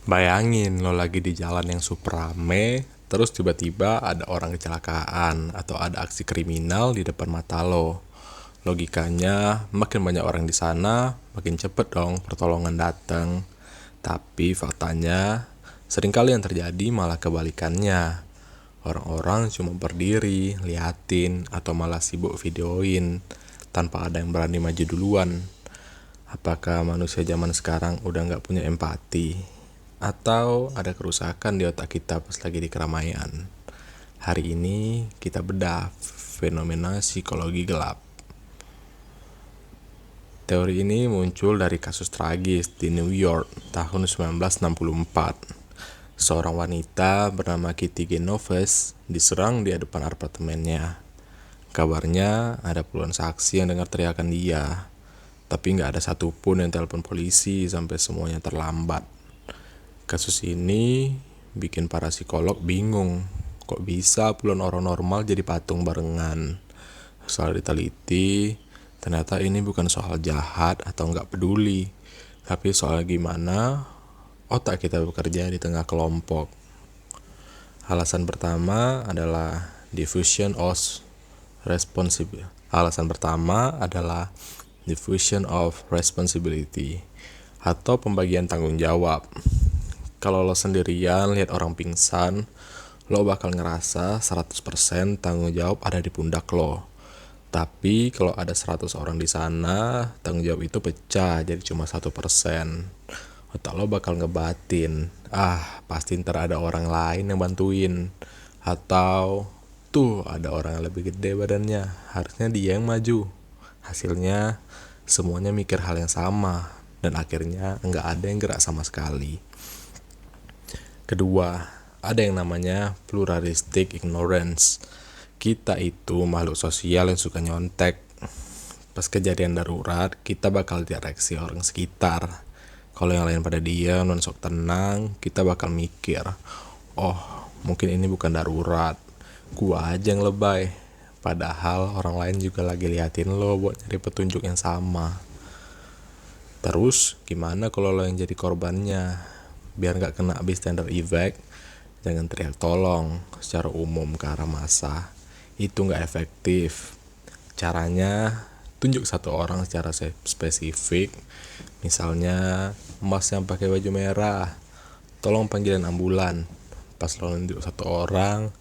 Bayangin lo lagi di jalan yang super rame, terus tiba-tiba ada orang kecelakaan atau ada aksi kriminal di depan mata lo. Logikanya, makin banyak orang di sana, makin cepet dong pertolongan datang. Tapi faktanya, seringkali yang terjadi malah kebalikannya. Orang-orang cuma berdiri, liatin, atau malah sibuk videoin, tanpa ada yang berani maju duluan. Apakah manusia zaman sekarang udah nggak punya empati? Atau ada kerusakan di otak kita pas lagi di keramaian? Hari ini kita bedah fenomena psikologi gelap. Teori ini muncul dari kasus tragis di New York tahun 1964. Seorang wanita bernama Kitty Genovese diserang di depan apartemennya. Kabarnya ada puluhan saksi yang dengar teriakan dia, tapi nggak ada satupun yang telepon polisi sampai semuanya terlambat. Kasus ini bikin para psikolog bingung. Kok bisa puluhan orang normal jadi patung barengan? Setelah diteliti, ternyata ini bukan soal jahat atau nggak peduli, tapi soal gimana otak kita bekerja di tengah kelompok. Alasan pertama adalah diffusion of responsibility. Diffusion of responsibility atau pembagian tanggung jawab. Kalau lo sendirian lihat orang pingsan, lo bakal ngerasa 100% tanggung jawab ada di pundak lo. Tapi kalau ada 100 orang di sana, tanggung jawab itu pecah jadi cuma 1%. Otak lo bakal ngebatin, pasti ntar ada orang lain yang bantuin. Atau, tuh ada orang yang lebih gede badannya, harusnya dia yang maju. Hasilnya, semuanya mikir hal yang sama, dan akhirnya nggak ada yang gerak sama sekali. Kedua, ada yang namanya pluralistic ignorance. Kita itu makhluk sosial yang suka nyontek. Pas kejadian darurat, kita bakal direaksi orang sekitar. Kalau yang lain pada diam dan sok tenang, kita bakal mikir, oh mungkin ini bukan darurat, gua aja yang lebay. Padahal orang lain juga lagi liatin lo buat nyari petunjuk yang sama. Terus gimana kalau lo yang jadi korbannya? Biar gak kena bystander effect, jangan teriak tolong secara umum ke arah massa. Itu gak efektif. Caranya, tunjuk satu orang secara spesifik. Misalnya, Mas yang pakai baju merah, tolong panggilan ambulan. Pas lo nunjuk satu orang,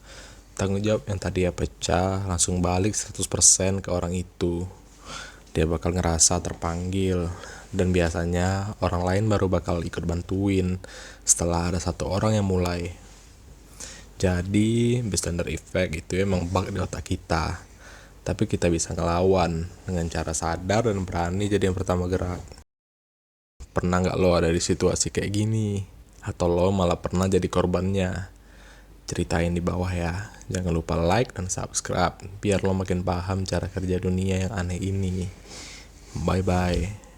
tanggung jawab yang tadi ya pecah langsung balik 100% ke orang itu. Dia bakal ngerasa terpanggil, dan biasanya orang lain baru bakal ikut bantuin setelah ada satu orang yang mulai. Jadi bystander effect itu emang bug di otak kita, tapi kita bisa ngelawan dengan cara sadar dan berani jadi yang pertama gerak. Pernah gak lo ada di situasi kayak gini? Atau lo malah pernah jadi korbannya? Ceritain di bawah ya. Jangan lupa like dan subscribe biar lo makin paham cara kerja dunia yang aneh ini. Bye bye.